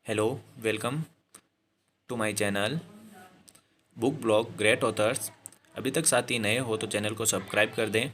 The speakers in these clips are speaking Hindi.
Hello, welcome to my channel book blog great authors. अभी तक साथी नए हो तो चैनल को सब्सक्राइब कर दें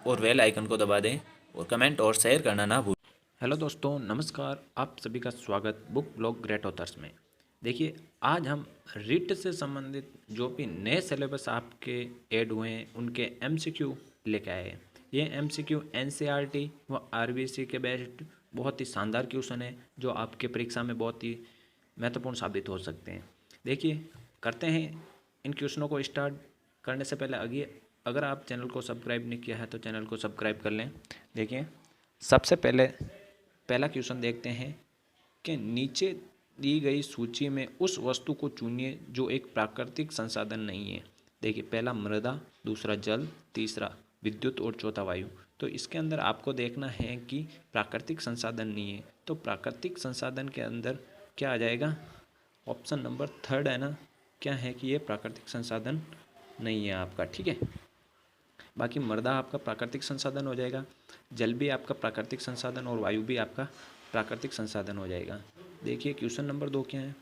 और बेल आइकन को दबा दें और कमेंट और शेयर करना ना भूलें। हेलो दोस्तों, नमस्कार। आप सभी का स्वागत बुक ब्लॉग ग्रेट ऑथर्स में। देखिए, आज हम रिट से संबंधित जो भी नए सिलेबस आपके ऐड हुए हैं उनके एमसीक्यू लेके आए हैं। ये एमसीक्यू एनसीईआरटी व आरबीसी के बेस्ड बहुत ही शानदार क्वेश्चन है जो आपके परीक्षा में बहुत ही महत्वपूर्ण साबित हो सकते हैं। देखिए, करते हैं इन क्वेश्चनों को। स्टार्ट करने से पहले आगे अगर आप चैनल को सब्सक्राइब नहीं किया है तो चैनल को सब्सक्राइब कर लें। देखिए, सबसे पहले पहला क्वेश्चन देखते हैं कि नीचे दी गई सूची में उस वस्तु को चुनिए जो एक प्राकृतिक संसाधन नहीं है। देखिए, पहला मृदा, दूसरा जल, तीसरा विद्युत और चौथा वायु। तो इसके अंदर आपको देखना है कि प्राकृतिक संसाधन नहीं है, तो प्राकृतिक संसाधन के अंदर क्या आ जाएगा? ऑप्शन नंबर थर्ड है ना, क्या है कि ये प्राकृतिक संसाधन नहीं है आपका। ठीक है, बाकी मृदा आपका प्राकृतिक संसाधन हो जाएगा, जल भी आपका प्राकृतिक संसाधन और वायु भी आपका प्राकृतिक संसाधन हो जाएगा। देखिए, क्वेश्चन नंबर 2 क्या है?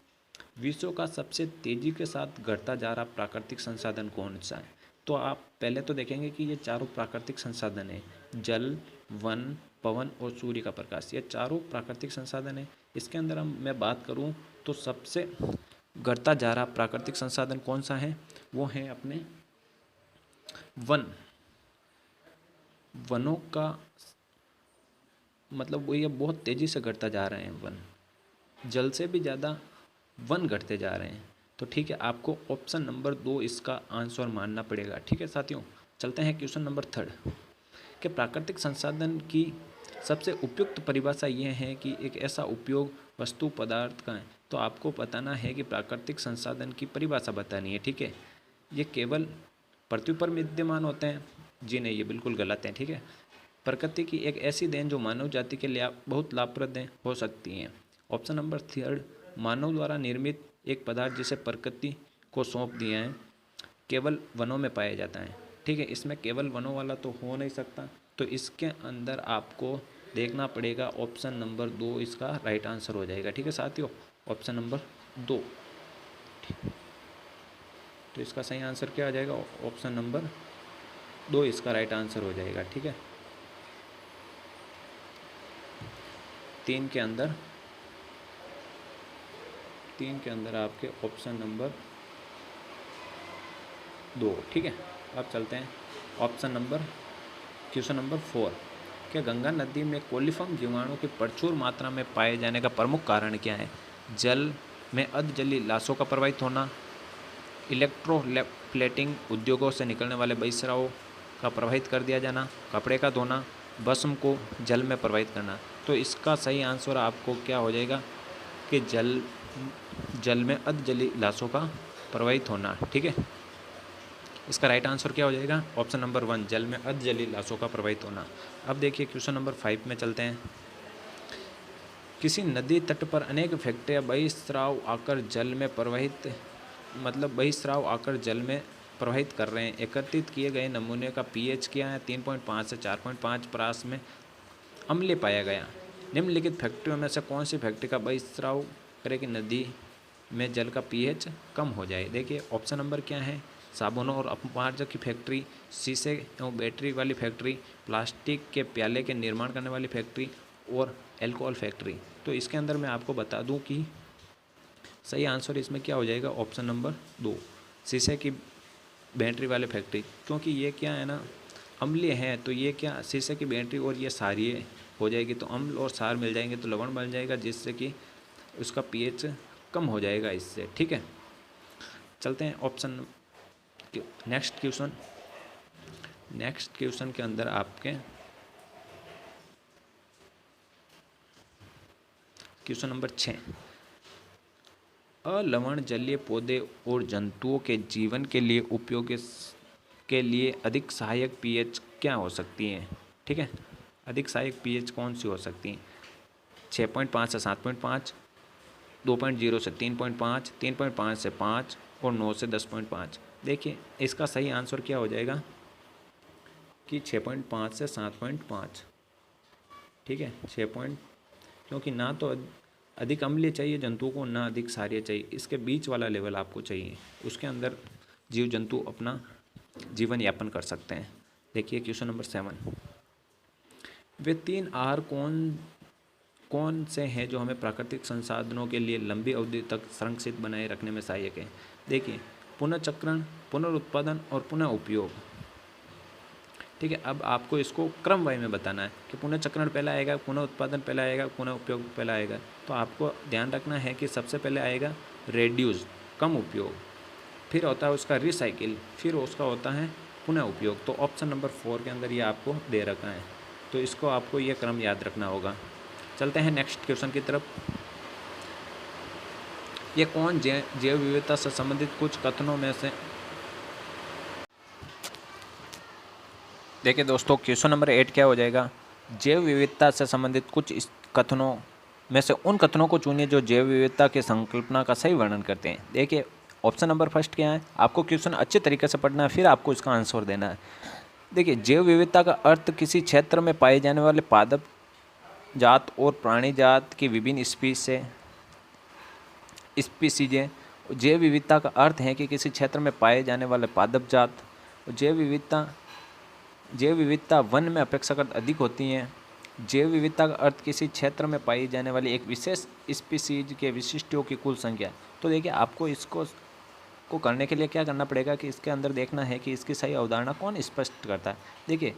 विश्व का सबसे तेजी के साथ घटता जा रहा प्राकृतिक संसाधन कौन सा है? तो आप पहले तो देखेंगे कि ये चारों प्राकृतिक संसाधन है, जल, वन, पवन और सूर्य का प्रकाश, ये चारों प्राकृतिक संसाधन है। इसके अंदर मैं बात करूं तो सबसे घटता जा रहा प्राकृतिक संसाधन कौन सा है? वो है अपने वन। वनों का मतलब वो ये बहुत तेज़ी से घटता जा रहे हैं वन, जल से भी ज़्यादा वन घटते जा रहे हैं। तो ठीक है, आपको ऑप्शन नंबर 2 इसका आंसर मानना पड़ेगा। ठीक है साथियों, चलते हैं क्वेश्चन नंबर 3 कि प्राकृतिक संसाधन की सबसे उपयुक्त परिभाषा ये है कि एक ऐसा उपयोग वस्तु पदार्थ का है। तो आपको बताना है कि प्राकृतिक संसाधन की परिभाषा बतानी है। ठीक है, ये केवल पृथ्वी पर विद्यमान होते हैं? जी नहीं, ये बिल्कुल गलत है। ठीक है, प्रकृति की एक ऐसी देन जो मानव जाति के लिए बहुत लाभप्रद हो सकती हैं। ऑप्शन नंबर 3, मानव द्वारा निर्मित एक पदार्थ जिसे प्रकृति को सौंप दिया है, केवल वनों में पाया जाता है। ठीक है, इसमें केवल वनों वाला तो हो नहीं सकता, तो इसके अंदर आपको देखना पड़ेगा ऑप्शन नंबर 2 इसका राइट आंसर हो जाएगा। ठीक है साथियों, ऑप्शन नंबर 2। तो इसका सही आंसर क्या आ जाएगा? ऑप्शन नंबर 2 इसका राइट आंसर हो जाएगा। ठीक है, 3 के अंदर आपके ऑप्शन नंबर 2। ठीक है, अब चलते हैं क्वेश्चन नंबर 4। क्या गंगा नदी में कोलिफॉर्म जीवाणु के प्रचुर मात्रा में पाए जाने का प्रमुख कारण क्या है? जल में अधजलीय लाशों का प्रवाहित होना, इलेक्ट्रोप्लेटिंग उद्योगों से निकलने वाले बहिस्राव का प्रवाहित कर दिया जाना, कपड़े का धोना, भस्म को जल में प्रवाहित करना। तो इसका सही आंसर आपको क्या हो जाएगा कि जल में अधजलीय लाशों का प्रवाहित होना। ठीक है, इसका राइट आंसर क्या हो जाएगा? ऑप्शन नंबर 1, जल में अधजलीय लाशों का प्रवाहित होना। अब देखिए क्वेश्चन नंबर 5 में चलते हैं। किसी नदी तट पर अनेक फैक्ट्रियाँ बहिस्राव आकर जल में प्रवाहित कर रहे हैं। एकत्रित किए गए नमूने का पीएच क्या है? 3.5 से 4.5 परास में अम्लीय पाया गया। निम्नलिखित फैक्ट्रियों में से कौन सी फैक्ट्री का बहिस्राव करे कि नदी में जल का पीएच कम हो जाए? देखिए, ऑप्शन नंबर क्या है? साबुनों और अपमार्जक की फैक्ट्री, शीशे एवं बैटरी वाली फैक्ट्री, प्लास्टिक के प्याले के निर्माण करने वाली फैक्ट्री और एल्कोहल फैक्ट्री। तो इसके अंदर मैं आपको बता दूं कि सही आंसर इसमें क्या हो जाएगा? ऑप्शन नंबर 2, शीशे की बैटरी वाले फैक्ट्री। क्योंकि ये क्या है ना, अम्लीय है, तो ये क्या शीशे की बैटरी और ये सारी हो जाएगी, तो अम्ल और सार मिल जाएंगे तो लवण बन जाएगा, जिससे कि उसका पीएच कम हो जाएगा इससे। ठीक है, चलते हैं नेक्स्ट क्वेश्चन के अंदर आपके क्वेश्चन नंबर 6। अलवण जलीय पौधे और जंतुओं के जीवन के लिए उपयोग के लिए अधिक सहायक पीएच क्या हो सकती है? ठीक है, अधिक सहायक पीएच कौन सी हो सकती है? 6.5 से 7.5, 2.0 से 3.5, 3.5 से 5 और 9 से 10.5। देखिए, इसका सही आंसर क्या हो जाएगा कि 6.5 से 7.5। ठीक है, 6 पॉइंट, क्योंकि ना तो अधिक अम्लीय चाहिए जंतुओं को, ना अधिक क्षारीय चाहिए, इसके बीच वाला लेवल आपको चाहिए, उसके अंदर जीव जंतु अपना जीवन यापन कर सकते हैं। देखिए क्वेश्चन नंबर 7, वे 3 आहार कौन कौन से हैं जो हमें प्राकृतिक संसाधनों के लिए लंबी अवधि तक संरक्षित बनाए रखने में सहायक है। देखिए पुनर्चक्रण, पुनरुत्पादन और पुनः उपयोग। ठीक है, अब आपको इसको क्रम वाई में बताना है कि पुनर्चक्रण पहला आएगा, पुनः उत्पादन पहला आएगा, पुनः उपयोग पहला आएगा। तो आपको ध्यान रखना है कि सबसे पहले आएगा रेड्यूस, कम उपयोग, फिर होता है उसका रिसाइकिल, फिर उसका होता है पुनः उपयोग। तो ऑप्शन नंबर 4 के अंदर ये आपको दे रखा है, तो इसको आपको ये क्रम याद रखना होगा। चलते हैं नेक्स्ट क्वेश्चन की तरफ। ये कौन जैव विविधता से संबंधित कुछ कथनों में से, देखिए दोस्तों क्वेश्चन नंबर 8 क्या हो जाएगा, जैव विविधता से संबंधित कुछ इस कथनों में से उन कथनों को चुनिए जो जैव विविधता की संकल्पना का सही वर्णन करते हैं। देखिए ऑप्शन नंबर फर्स्ट क्या है, आपको क्वेश्चन अच्छे तरीके से पढ़ना है, फिर आपको इसका आंसर देना है। देखिए जैव विविधता का अर्थ किसी क्षेत्र में पाए जाने वाले पादप जात और प्राणी जात की विभिन्न स्पीसीजें। जैव विविधता का अर्थ है कि किसी क्षेत्र में पाए जाने वाले पादप जात, जैव विविधता वन में अपेक्षाकृत अधिक होती हैं। जैव विविधता का अर्थ किसी क्षेत्र में पाई जाने वाली एक विशेष स्पीसीज के विशिष्टों की कुल संख्या। तो देखिए आपको इसको करने के लिए क्या करना पड़ेगा कि इसके अंदर देखना है कि इसकी सही अवधारणा कौन स्पष्ट करता है। देखिए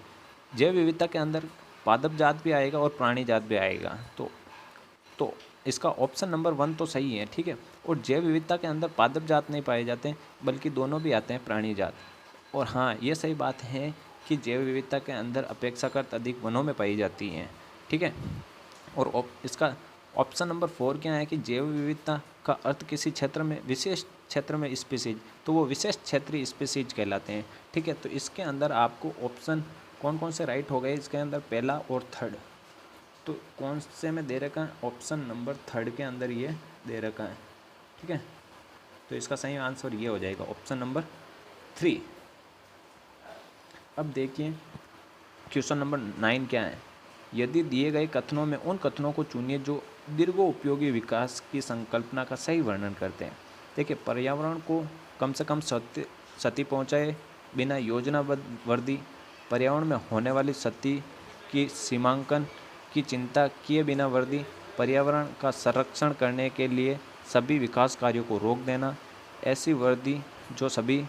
जैव विविधता के अंदर पादप जात भी आएगा और प्राणी जात भी आएगा, तो इसका ऑप्शन नंबर 1 तो सही है। ठीक है, और जैव विविधता के अंदर पादप जात नहीं पाए जाते बल्कि दोनों भी आते हैं, प्राणी जात। और हाँ ये सही बात है कि जैव विविधता के अंदर अपेक्षाकृत अधिक वनों में पाई जाती हैं। ठीक है, और इसका ऑप्शन नंबर 4 क्या है कि जैव विविधता का अर्थ किसी क्षेत्र में, विशेष क्षेत्र में स्पीसीज, तो वो विशेष क्षेत्रीय स्पीसीज कहलाते हैं। ठीक है, तो इसके अंदर आपको ऑप्शन कौन कौन से राइट हो गए, इसके अंदर पहला और थर्ड, तो कौन से में दे रखा है, ऑप्शन नंबर 3 के अंदर ये दे रखा है। ठीक है, तो इसका सही आंसर ये हो जाएगा ऑप्शन नंबर 3। अब देखिए क्वेश्चन नंबर 9 क्या है, यदि दिए गए कथनों में उन कथनों को चुनिए जो दीर्घोपयोगी विकास की संकल्पना का सही वर्णन करते हैं। देखिए पर्यावरण को कम से कम क्षति पहुँचाए बिना योजनाबद्ध वृद्धि, पर्यावरण में होने वाली क्षति की सीमांकन की चिंता किए बिना वृद्धि, पर्यावरण का संरक्षण करने के लिए सभी विकास कार्यों को रोक देना, ऐसी वृद्धि जो सभी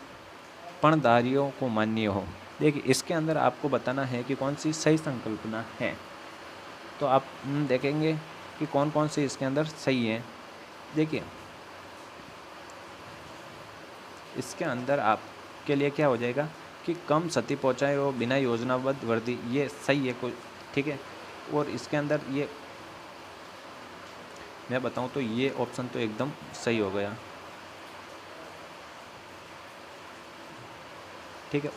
पर्णधारियों को मान्य हो। देखिए इसके अंदर आपको बताना है कि कौन सी सही संकल्पना है, तो आप देखेंगे कि कौन कौन सी इसके अंदर सही है। देखिए इसके अंदर आपके लिए क्या हो जाएगा कि कम क्षति पहुँचाए और बिना योजनाबद्ध वृद्धि, ये सही है कोई। ठीक है, और इसके अंदर ये मैं बताऊं तो ये ऑप्शन तो एकदम सही हो गया। ठीक है,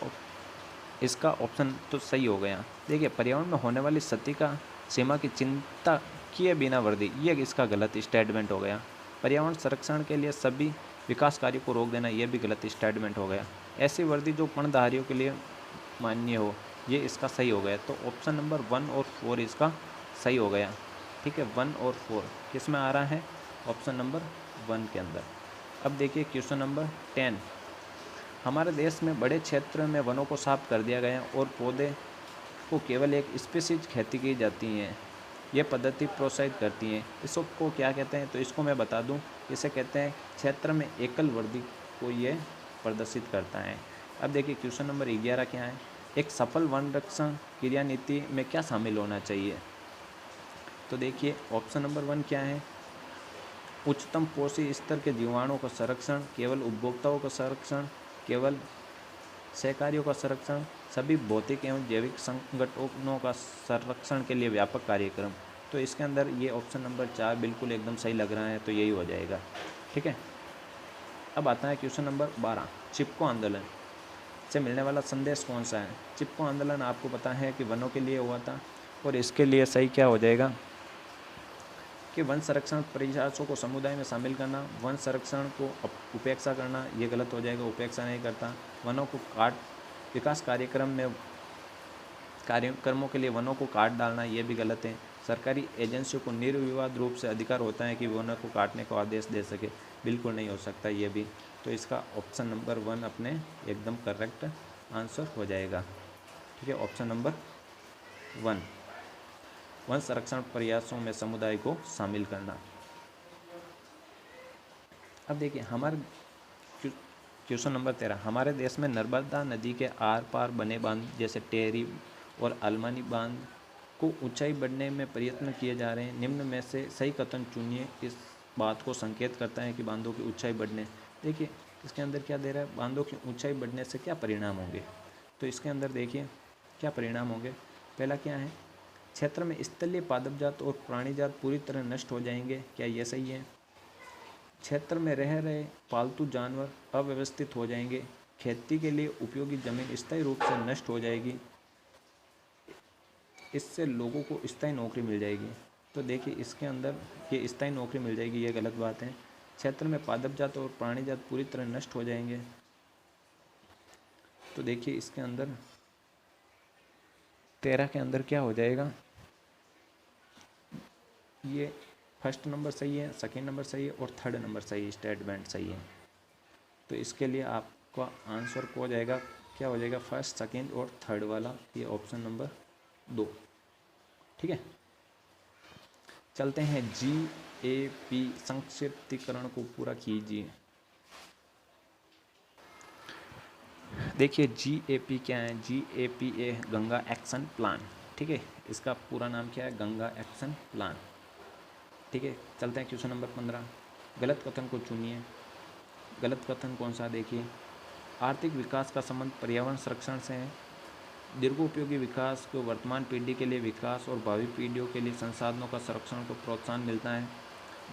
इसका ऑप्शन तो सही हो गया। देखिए पर्यावरण में होने वाली क्षति का सीमा की चिंता किए बिना वृद्धि, ये इसका गलत स्टेटमेंट हो गया। पर्यावरण संरक्षण के लिए सभी विकास कार्यों को रोक देना, ये भी गलत स्टेटमेंट हो गया। ऐसी वृद्धि जो पर्णधारियों के लिए मान्य हो, ये इसका सही हो गया। तो ऑप्शन नंबर 1 और 4 इसका सही हो गया। ठीक है, 1 और 4 किस में आ रहा है, ऑप्शन नंबर 1 के अंदर। अब देखिए क्वेश्चन नंबर 10, हमारे देश में बड़े क्षेत्र में वनों को साफ कर दिया गया और पौधे को केवल एक स्पीसीज खेती की जाती हैं। ये पद्धति प्रोत्साहित करती हैं, इसको क्या कहते हैं, तो इसको मैं बता दूं, इसे कहते हैं क्षेत्र में एकल वृद्धि को ये प्रदर्शित करता है। अब देखिए क्वेश्चन नंबर 11 क्या है, एक सफल वन रक्षण क्रिया नीति में क्या शामिल होना चाहिए। तो देखिए ऑप्शन नंबर 1 क्या है, उच्चतम पोषी स्तर के जीवाणुओं का संरक्षण, केवल उपभोक्ताओं का संरक्षण, केवल सहकारियों का संरक्षण, सभी भौतिक एवं जैविक संगठनों का संरक्षण के लिए व्यापक कार्यक्रम। तो इसके अंदर ये ऑप्शन नंबर 4 बिल्कुल एकदम सही लग रहा है, तो यही हो जाएगा। ठीक है, अब आता है क्वेश्चन नंबर 12, चिपको आंदोलन से मिलने वाला संदेश कौन सा है। चिपको आंदोलन आपको पता है कि वनों के लिए हुआ था, और इसके लिए सही क्या हो जाएगा कि वन संरक्षण प्रयासों को समुदाय में शामिल करना, वन संरक्षण को उपेक्षा करना, ये गलत हो जाएगा, उपेक्षा नहीं करता। वनों को विकास कार्यक्रमों के लिए वनों को काट डालना, ये भी गलत है। सरकारी एजेंसियों को निर्विवाद रूप से अधिकार होता है कि वनों को काटने का आदेश दे सके। बिल्कुल नहीं हो सकता ये भी। तो इसका ऑप्शन नंबर 1 अपने एकदम करेक्ट आंसर हो जाएगा। ठीक है, ऑप्शन नंबर 1, वन संरक्षण प्रयासों में समुदाय को शामिल करना। अब देखिए हमारे क्वेश्चन नंबर 13, हमारे देश में नर्मदा नदी के आर पार बने बांध जैसे टेहरी और अलमानी बांध को ऊंचाई बढ़ने में प्रयत्न किए जा रहे हैं। निम्न में से सही कथन चुनिए। इस बात को संकेत करता है कि बांधों की ऊंचाई बढ़ने। देखिए इसके अंदर क्या दे रहा है, बांधों की ऊंचाई बढ़ने से क्या परिणाम होंगे। तो इसके अंदर देखिए क्या परिणाम होंगे। पहला क्या है, क्षेत्र में स्थलीय पादपजात और प्राणीजात पूरी तरह नष्ट हो जाएंगे। क्या ये सही है। क्षेत्र में रह रहे पालतू जानवर अव्यवस्थित हो जाएंगे। खेती के लिए उपयोगी जमीन स्थायी रूप से नष्ट हो जाएगी। इससे लोगों को स्थायी नौकरी मिल जाएगी। तो देखिए इसके अंदर ये स्थायी नौकरी मिल जाएगी, ये गलत बात है। क्षेत्र में पादपजात और प्राणीजात पूरी तरह नष्ट हो जाएंगे। तो देखिए इसके अंदर 13 के अंदर क्या हो जाएगा, ये फर्स्ट नंबर सही है, सेकेंड नंबर सही है और थर्ड नंबर सही है, स्टेटमेंट सही है। तो इसके लिए आपका आंसर को हो जाएगा, क्या हो जाएगा, फर्स्ट सेकेंड और थर्ड वाला, ये ऑप्शन नंबर 2। ठीक है, चलते हैं GAP संक्षिप्तीकरण को पूरा कीजिए। देखिए GAP क्या है, GAP है गंगा एक्शन प्लान। ठीक है, इसका पूरा नाम क्या है, गंगा एक्शन प्लान। ठीक है, चलते हैं क्वेश्चन नंबर 15, गलत कथन को चुनिए। गलत कथन कौन सा, देखिए आर्थिक विकास का संबंध पर्यावरण संरक्षण से है। दीर्घोपयोगी विकास को वर्तमान पीढ़ी के लिए विकास और भावी पीढ़ियों के लिए संसाधनों का संरक्षण को प्रोत्साहन मिलता है।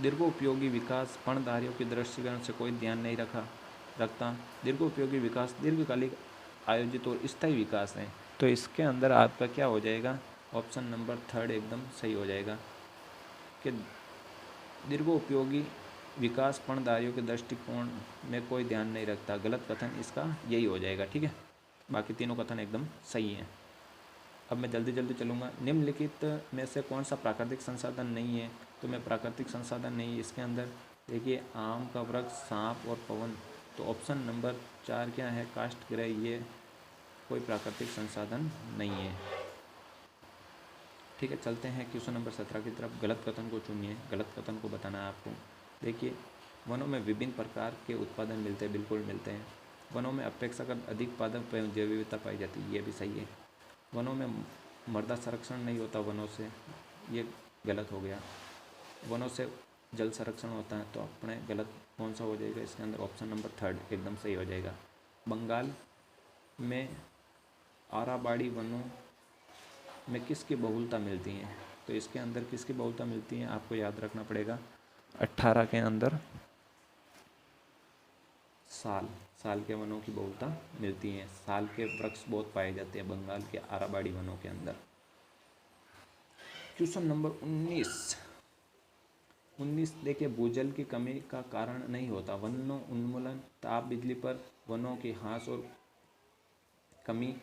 दीर्घोपयोगी विकास पर्णधारियों के दृष्टिकोण से कोई ध्यान नहीं रखता। दीर्घोपयोगी विकास दीर्घकालिक आयोजित और स्थायी विकास है। तो इसके अंदर आपका क्या हो जाएगा, ऑप्शन नंबर 3 एकदम सही हो जाएगा कि दीर्घोपयोगी विकास पर्णधारियों के दृष्टिकोण में कोई ध्यान नहीं रखता। गलत कथन इसका यही हो जाएगा। ठीक है, बाकी तीनों कथन एकदम सही हैं। अब मैं जल्दी जल्दी चलूँगा। निम्नलिखित में से कौन सा प्राकृतिक संसाधन नहीं है, तो मैं प्राकृतिक संसाधन नहीं, इसके अंदर देखिए आम का वृक्ष, सांप और पवन। तो ऑप्शन नंबर 4 क्या है, काष्ठ गृह, ये कोई प्राकृतिक संसाधन नहीं है। ठीक है, चलते हैं क्वेश्चन नंबर 17 की तरफ। गलत कथन को चुनिए, गलत कथन को बताना है आपको। देखिए वनों में विभिन्न प्रकार के उत्पादन मिलते हैं, बिल्कुल मिलते हैं। वनों में अपेक्षाकृत अधिक पादप एवं जैव विविधता पाई जाती है, ये भी सही है। वनों में मृदा संरक्षण नहीं होता वनों से, ये गलत हो गया। वनों से जल संरक्षण होता है, तो अपने गलत कौन सा हो जाएगा, इसके अंदर ऑप्शन नंबर 3 एकदम सही हो जाएगा। बंगाल में आराबाड़ी वनों में किसकी बहुलता मिलती है, तो इसके अंदर किसकी बहुलता मिलती है आपको याद रखना पड़ेगा। 18 के अंदर साल के वनों की बहुलता मिलती है। साल के वृक्ष बहुत पाए जाते हैं बंगाल के आराबाड़ी वनों के अंदर। क्वेश्चन नंबर 19 देखिए, भूजल की कमी का कारण नहीं होता वनों उन्मूलन, ताप बिजली पर वनों की ह्रास और कमी,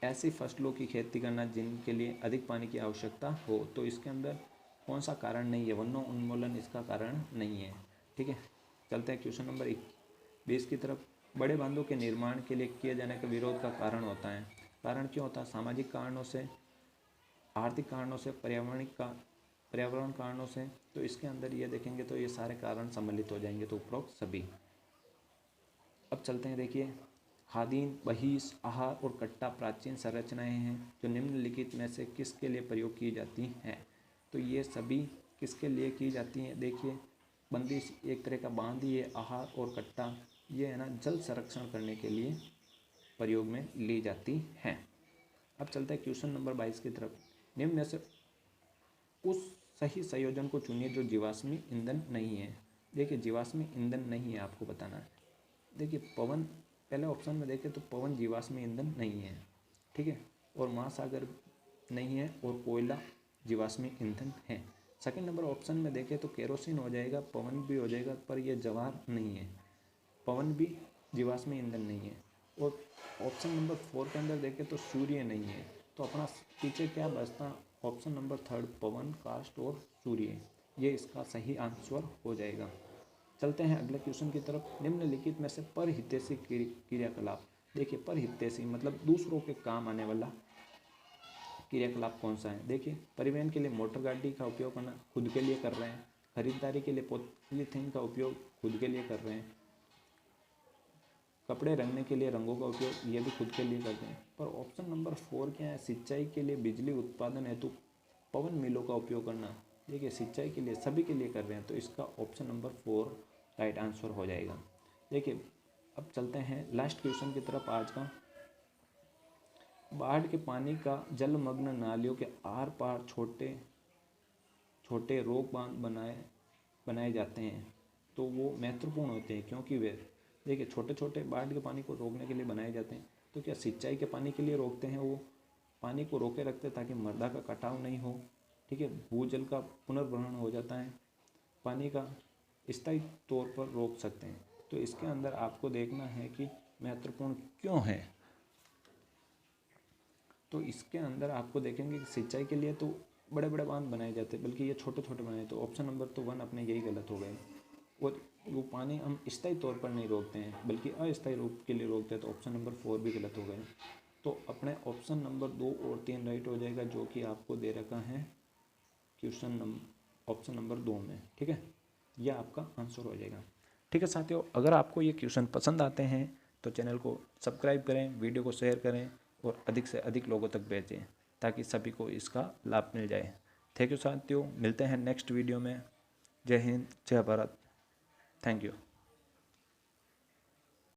ऐसी फसलों की खेती करना जिनके लिए अधिक पानी की आवश्यकता हो। तो इसके अंदर कौन सा कारण नहीं है, वनों उन्मूलन इसका कारण नहीं है। ठीक है, चलते हैं क्वेश्चन नंबर 20 की तरफ। बड़े बांधों के निर्माण के लिए किए जाने का विरोध का कारण होता है। कारण क्यों होता है, सामाजिक कारणों से, आर्थिक कारणों से, पर्यावरण कारणों से। तो इसके अंदर ये देखेंगे तो ये सारे कारण सम्मिलित हो जाएंगे, तो उपरोक्त सभी। अब चलते हैं, देखिए हादीन, बहिस, आहार और कट्टा प्राचीन संरचनाएं हैं जो निम्नलिखित में से किसके लिए प्रयोग की जाती हैं। तो ये सभी किसके लिए की जाती हैं, देखिए बंदिश एक तरह का बांध ही है। आहार और कट्टा ये है ना, जल संरक्षण करने के लिए प्रयोग में ली जाती हैं। अब चलते हैं क्वेश्चन नंबर 22 की तरफ। निम्न में से उस सही संयोजन को चुनिए जो जीवाश्मी ईंधन नहीं है। देखिए जीवाश्मी ईंधन नहीं है, आपको बताना है। देखिए पवन, पहले ऑप्शन में देखें तो पवन जीवाश्मी ईंधन नहीं है। ठीक है, और महासागर नहीं है, और कोयला जीवाश्मी ईंधन है। सेकंड नंबर ऑप्शन में देखें तो केरोसिन हो जाएगा, पवन भी हो जाएगा, पर यह जवाहर नहीं है। पवन भी जीवाश्मी ईंधन नहीं है। और ऑप्शन नंबर 4 के अंदर देखें तो सूर्य नहीं है। तो अपना पीछे क्या बचता, ऑप्शन नंबर थर्ड पवन, काष्ठ और सूर्य, ये इसका सही आंसर हो जाएगा। चलते हैं अगले क्वेश्चन की तरफ। निम्नलिखित में से परहितैषी क्रियाकलाप, देखिए परहितैषी मतलब दूसरों के काम आने वाला क्रियाकलाप कौन सा है। देखिए परिवहन के लिए मोटर गाड़ी का उपयोग करना, खुद के लिए कर रहे हैं। खरीदारी के लिए पॉलीथीन का उपयोग, खुद के लिए कर रहे हैं। कपड़े रंगने के लिए रंगों का उपयोग, ये भी खुद के लिए करते हैं। पर ऑप्शन नंबर 4 क्या है, सिंचाई के लिए बिजली उत्पादन हेतु पवन मिलों का उपयोग करना। देखिए सिंचाई के लिए सभी के लिए कर रहे हैं, तो इसका ऑप्शन नंबर 4 राइट आंसर हो जाएगा। देखिए अब चलते हैं लास्ट क्वेश्चन की तरफ आज का। बाढ़ के पानी का जलमग्न नालियों के आर पार छोटे छोटे रोक बांध बनाए जाते हैं, तो वो महत्वपूर्ण होते हैं क्योंकि वे, देखिए छोटे छोटे बाढ़ के पानी को रोकने के लिए बनाए जाते हैं। तो क्या सिंचाई के पानी के लिए रोकते हैं, वो पानी को रोके रखते हैं ताकि मृदा का कटाव नहीं हो, ठीक है, भूजल का पुनर्भरण हो जाता है, पानी का स्थायी तौर पर रोक सकते हैं। तो इसके अंदर आपको देखना है कि महत्वपूर्ण क्यों है। तो इसके अंदर आपको देखेंगे कि सिंचाई के लिए तो बड़े बड़े बांध बनाए जाते हैं, बल्कि ये छोटे छोटे बनाए, तो ऑप्शन नंबर तो 1 अपने यही गलत हो गए। और वो पानी हम स्थायी तौर पर नहीं रोकते हैं बल्कि अस्थायी रूप के लिए रोकते हैं, तो ऑप्शन नंबर 4 भी गलत हो गए। तो अपने ऑप्शन नंबर 2 और 3 राइट हो जाएगा, जो कि आपको दे रखा है ऑप्शन नंबर 2 में, ठीक है, यह आपका आंसर हो जाएगा। ठीक है साथियों, अगर आपको ये क्वेश्चन पसंद आते हैं तो चैनल को सब्सक्राइब करें, वीडियो को शेयर करें और अधिक से अधिक लोगों तक भेजें ताकि सभी को इसका लाभ मिल जाए। थैंक यू साथियों, मिलते हैं नेक्स्ट वीडियो में। जय हिंद, जय भारत, थैंक यू।